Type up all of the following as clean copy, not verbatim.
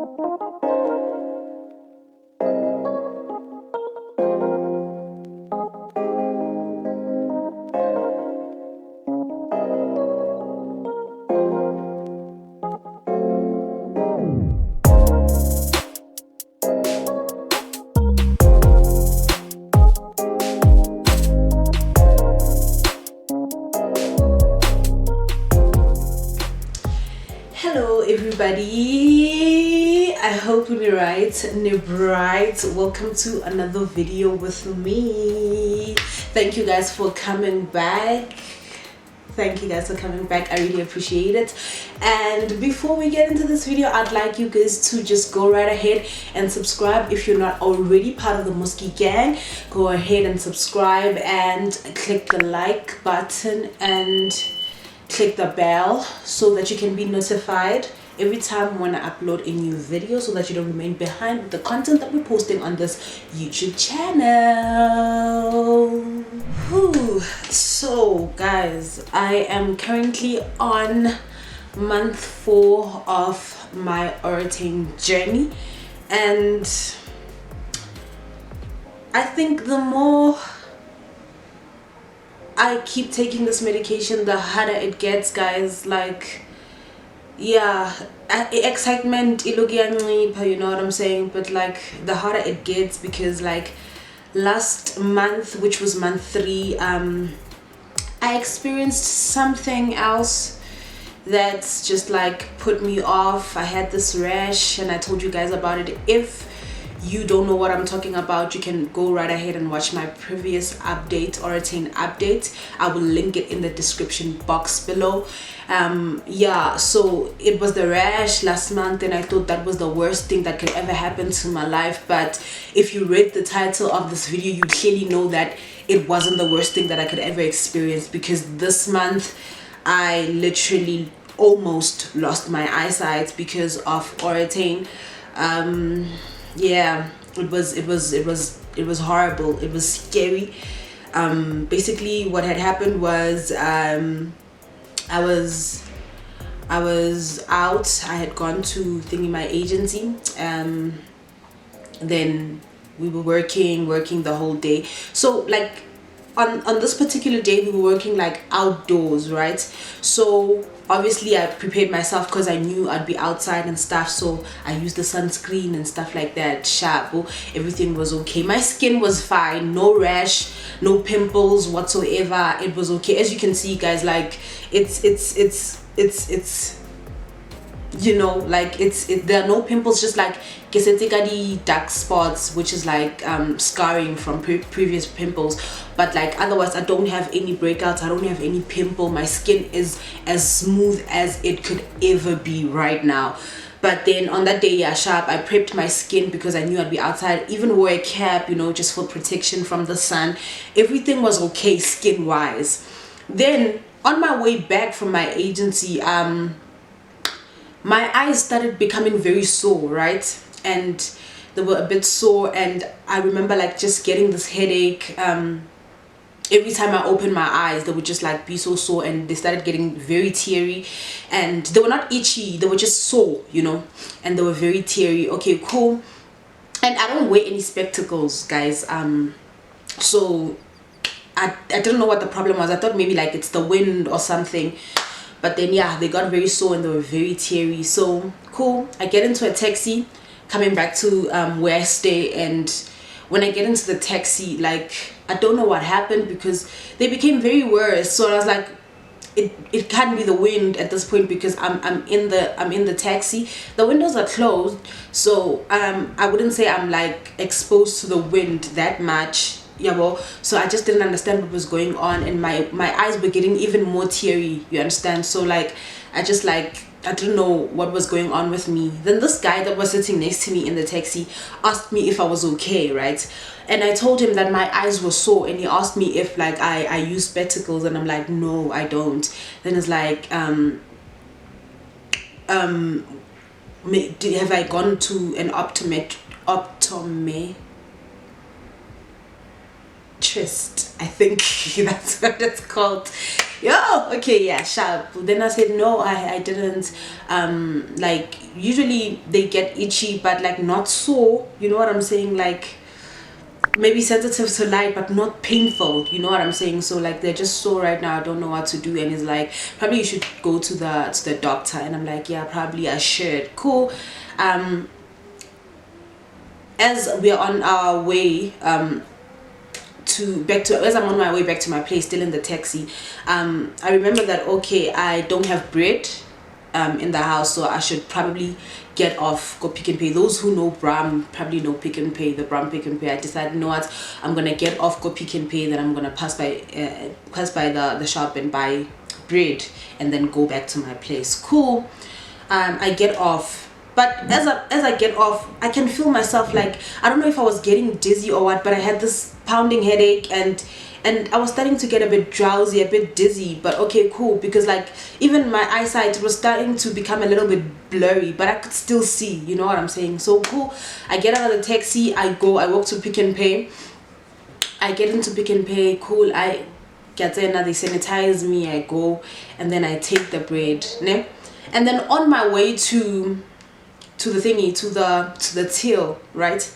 Hello everybody, I hope you're right, bright. Welcome to another video with me. Thank you guys for coming back. I really appreciate it. And before we get into this video, I'd like you guys to just go right ahead and subscribe. If you're not already part of the Musky gang, go ahead and subscribe and click the like button and click the bell so that you can be notified every time when I upload a new video, so that you don't remain behind with the content that we're posting on this YouTube channel. Whew. So guys, I am currently on month 4 of my Oratane journey, and I think the more I keep taking this medication, the harder it gets, guys. Like, yeah, excitement, you know what I'm saying? But like, the harder it gets, because like last month, which was month 3, I experienced something else that's just like put me off. I had this rash, and I told you guys about it. If you don't know what I'm talking about, you can go right ahead and watch my previous update, Oratane update. I will link it in the description box below. Yeah, so it was the rash last month, and I thought that was the worst thing that could ever happen to my life. But if you read the title of this video, you clearly know that it wasn't the worst thing that I could ever experience, because this month I literally almost lost my eyesight because of Oratane. Yeah, it was horrible. It was scary. Basically what had happened was I was out. I had gone to my agency. Then we were working the whole day. So like on this particular day, we were working like outdoors, right? So obviously I prepared myself because I knew I'd be outside and stuff. So I used the sunscreen and stuff like that. Sharp. Everything was okay. My skin was fine. No rash, no pimples whatsoever. It was okay. As you can see, guys, like it's you know, like there are no pimples, just like dark spots, which is like scarring from previous pimples. But like otherwise, I don't have any breakouts, I don't have any pimple. My skin is as smooth as it could ever be right now. But then on that day, yeah, sharp, I prepped my skin because I knew I'd be outside. Even wore a cap, you know, just for protection from the sun. Everything was okay skin wise. Then on my way back from my agency, my eyes started becoming very sore, right? And they were a bit sore, and I remember like just getting this headache. Every time I opened my eyes, they would just like be so sore, and they started getting very teary, and they were not itchy, they were just sore, you know, and they were very teary. Okay, cool. And I don't wear any spectacles, guys. So I didn't know what the problem was. I thought maybe like it's the wind or something. But then yeah, they got very sore and they were very teary. So cool, I get into a taxi coming back to where I stay, and when I get into the taxi, like I don't know what happened, because they became very worse. So I was like, it can't be the wind at this point, because I'm in the taxi. The windows are closed, so I wouldn't say I'm like exposed to the wind that much. Yeah, well, so I just didn't understand what was going on, and my eyes were getting even more teary, you understand? So like I didn't know what was going on with me. Then this guy that was sitting next to me in the taxi asked me if I was okay, right? And I told him that my eyes were sore, and he asked me if like I use spectacles, and I'm like, no, I don't. Then it's like have I gone to an optometrist? I think that's what it's called. Yo, okay, yeah, sharp. Then I said no, I didn't. Like usually they get itchy, but like not sore. You know what I'm saying? Like maybe sensitive to light, but not painful. You know what I'm saying? So like they're just sore right now. I don't know what to do. And he's like, probably you should go to the doctor. And I'm like, yeah, probably I should. Cool. As we're on our way as I'm on my way back to my place, still in the taxi, I remember that okay, I don't have bread in the house, so I should probably get off, go Pick n Pay. Those who know Bram probably know Pick n Pay, the Bram Pick n Pay. I decided, you know what, I'm gonna get off, go Pick n Pay, then I'm gonna pass by the shop and buy bread and then go back to my place. Cool. I get off, but as I get off, I can feel myself, like I don't know if I was getting dizzy or what, but I had this pounding headache, and I was starting to get a bit drowsy, a bit dizzy. But okay, cool, because like even my eyesight was starting to become a little bit blurry, but I could still see, you know what I'm saying? So cool, I get out of the taxi, I walk to Pick n Pay. I get into Pick n Pay. Cool, I get there, now they sanitize me, I go, and then I take the bread, ne? And then on my way to the thingy, to the till, right,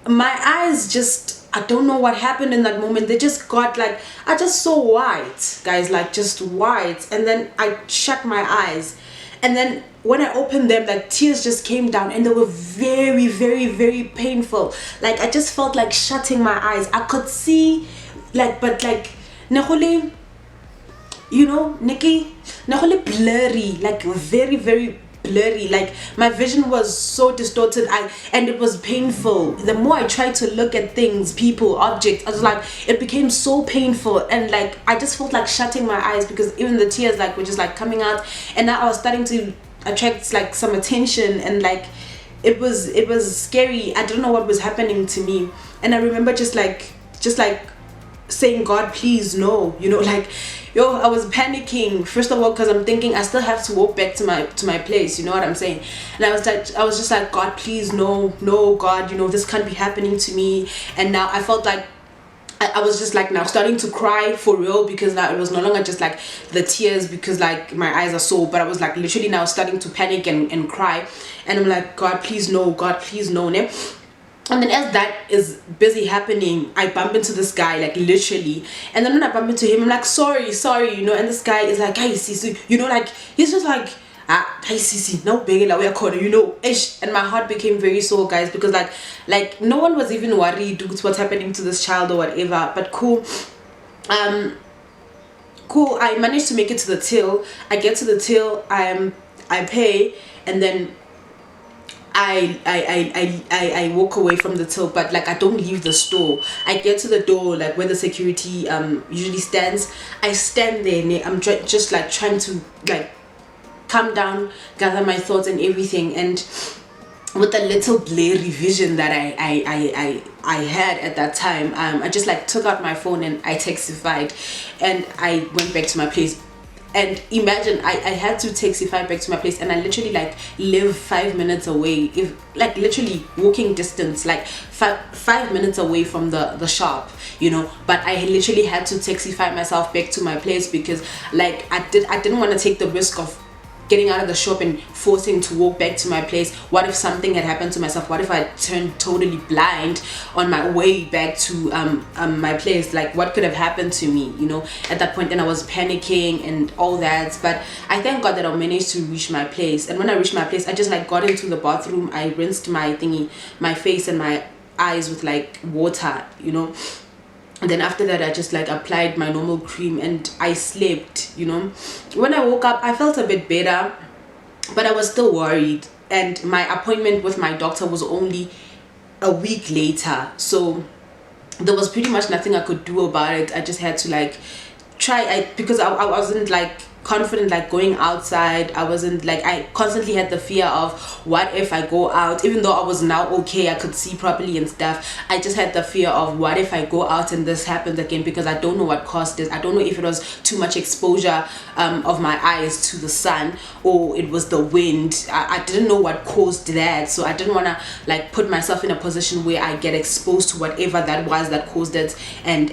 my eyes just, I don't know what happened in that moment, they just got like, I just saw white, guys, like just white. And then I shut my eyes, and then when I opened them, like tears just came down, and they were very, very, very painful. Like I just felt like shutting my eyes. I could see, like, but like nehole, you know, Nikki, nehole blurry, like very, very blurry. Like my vision was so distorted, and it was painful. The more I tried to look at things, people, objects, I was like, it became so painful, and like I just felt like shutting my eyes, because even the tears like were just like coming out, and now I was starting to attract like some attention, and like it was scary. I don't know what was happening to me. And I remember just like saying, God, please no, you know, like, yo, I was panicking, first of all, because I'm thinking I still have to walk back to my place, you know what I'm saying? And I was just like, God, please no, God, you know, this can't be happening to me. And now I felt like I was just like now starting to cry for real, because now it was no longer just like the tears because like my eyes are sore, but I was like literally now starting to panic and cry. And I'm like, God, please no, God, please no, ne? And then as that is busy happening, I bump into this guy, like literally. And then when I bump into him, I'm like, sorry, you know. And this guy is like, hey, Sisi, you know, like he's just like, hey, Sisi, no big, like we are calling, you know, ish. And my heart became very sore, guys, because like no one was even worried with what's happening to this child or whatever. But cool, cool. I managed to make it to the till. I get to the till, I pay, and then I walk away from the till, but like I don't leave the store. I get to the door, like where the security usually stands. I stand there and I'm just like trying to like calm down, gather my thoughts and everything. And with the little blurry vision that I had at that time, I just like took out my phone and I taxified, and I went back to my place. And imagine I had to taxify back to my place, and I literally like live 5 minutes away, if like literally walking distance, like 5 minutes away from the shop, you know. But I literally had to taxify myself back to my place, because like I didn't want to take the risk of getting out of the shop and forcing to walk back to my place. What if something had happened to myself? What if I turned totally blind on my way back to my place? Like what could have happened to me, you know, at that point? And I was panicking and all that. But I thank God that I managed to reach my place. And when I reached my place, I just like got into the bathroom. I rinsed my face and my eyes with like water, you know. And then after that, I just like applied my normal cream and I slept, you know. When I woke up, I felt a bit better, but I was still worried. And my appointment with my doctor was only a week later, so there was pretty much nothing I could do about it. I just had to like try, because I wasn't like confident like going outside. I wasn't like, I constantly had the fear of what if I go out, even though I was now okay, I could see properly and stuff. I just had the fear of what if I go out and this happens again, because I don't know what caused this. I don't know if it was too much exposure of my eyes to the sun, or it was the wind. I didn't know what caused that, so I didn't want to like put myself in a position where I get exposed to whatever that was that caused it, and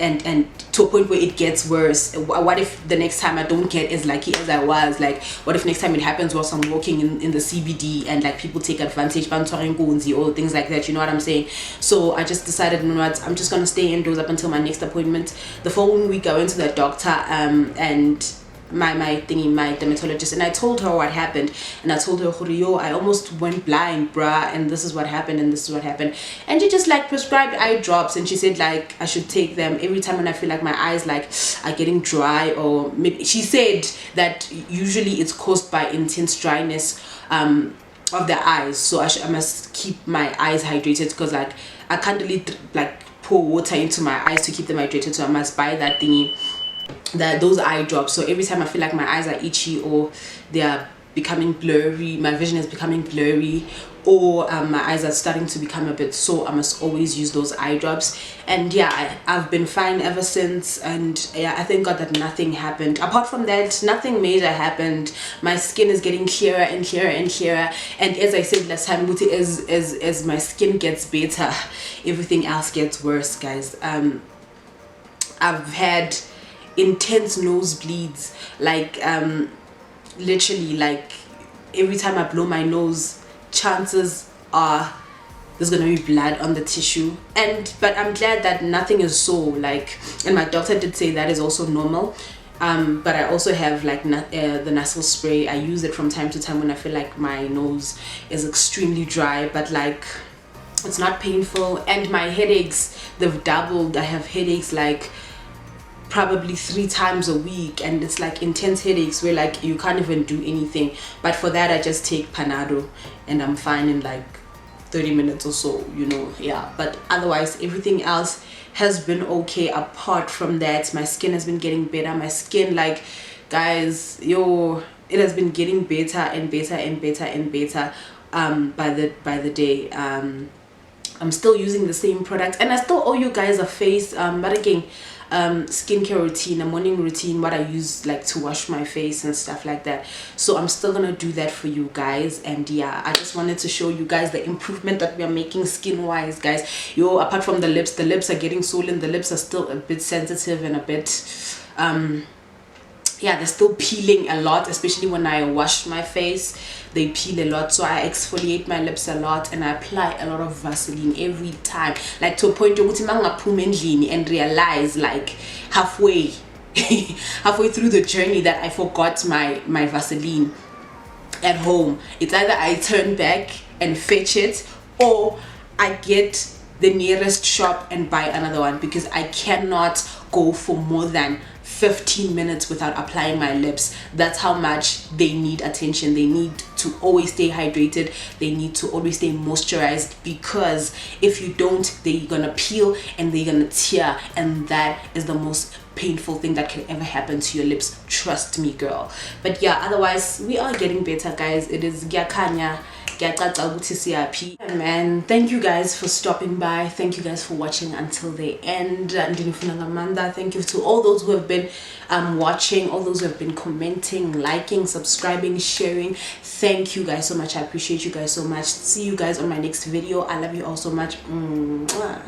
to a point where it gets worse. What if the next time I don't get as lucky as I was? Like, what if next time it happens whilst I'm walking in the CBD and like people take advantage, or things like that, you know what I'm saying? So I just decided, you know what, I'm just gonna stay indoors up until my next appointment. The following week I went to the doctor and my dermatologist, and I told her what happened, and I told her, yo, I almost went blind, bruh, and this is what happened, and this is what happened. And she just like prescribed eye drops, and she said like I should take them every time when I feel like my eyes like are getting dry, or maybe she said that usually it's caused by intense dryness of the eyes, so I must keep my eyes hydrated, because like I can't really like pour water into my eyes to keep them hydrated, so I must buy that thingy, those eye drops. So every time I feel like my eyes are itchy, or they are becoming blurry, my vision is becoming blurry, or my eyes are starting to become a bit sore, I must always use those eye drops. And yeah, I've been fine ever since, and yeah, I thank God that nothing happened. Apart from that, nothing major happened. My skin is getting clearer and clearer and clearer, and as I said last time, as my skin gets better, everything else gets worse, guys. I've had intense nosebleeds, like literally, like every time I blow my nose, chances are there's gonna be blood on the tissue. But I'm glad that nothing is sore, like, and my doctor did say that is also normal. But I also have like the nasal spray. I use it from time to time when I feel like my nose is extremely dry, but like it's not painful. And my headaches, they've doubled. I have headaches like probably 3 times a week, and it's like intense headaches where like you can't even do anything. But for that I just take Panado and I'm fine in like 30 minutes or so, you know. Yeah, but otherwise everything else has been okay. Apart from that, my skin has been getting better. My skin, like, guys, yo, it has been getting better and better and better and better by the day. I'm still using the same product, and I still owe you guys a face but again, skincare routine, a morning routine, what I use like to wash my face and stuff like that. So I'm still gonna do that for you guys. And yeah, I just wanted to show you guys the improvement that we are making skin wise, guys. Yo, apart from the lips are getting swollen. The lips are still a bit sensitive and a bit yeah, they're still peeling a lot, especially when I wash my face. They peel a lot, so I exfoliate my lips a lot, and I apply a lot of Vaseline every time, like to a point and realize like halfway through the journey that I forgot my Vaseline at home. It's either I turn back and fetch it, or I get the nearest shop and buy another one, because I cannot go for more than 15 minutes without applying my lips. That's how much they need attention. They need to always stay hydrated. They need to always stay moisturized, because if you don't, they're gonna peel and they're gonna tear, and that is the most painful thing that can ever happen to your lips. Trust me, girl. But yeah, otherwise we are getting better, guys. It is Gyakanya. Man, thank you guys for stopping by. Thank you guys for watching until the end. Thank you to all those who have been watching, all those who have been commenting, liking, subscribing, sharing. Thank you guys so much. I appreciate you guys so much. See you guys on my next video. I love you all so much. Mwah.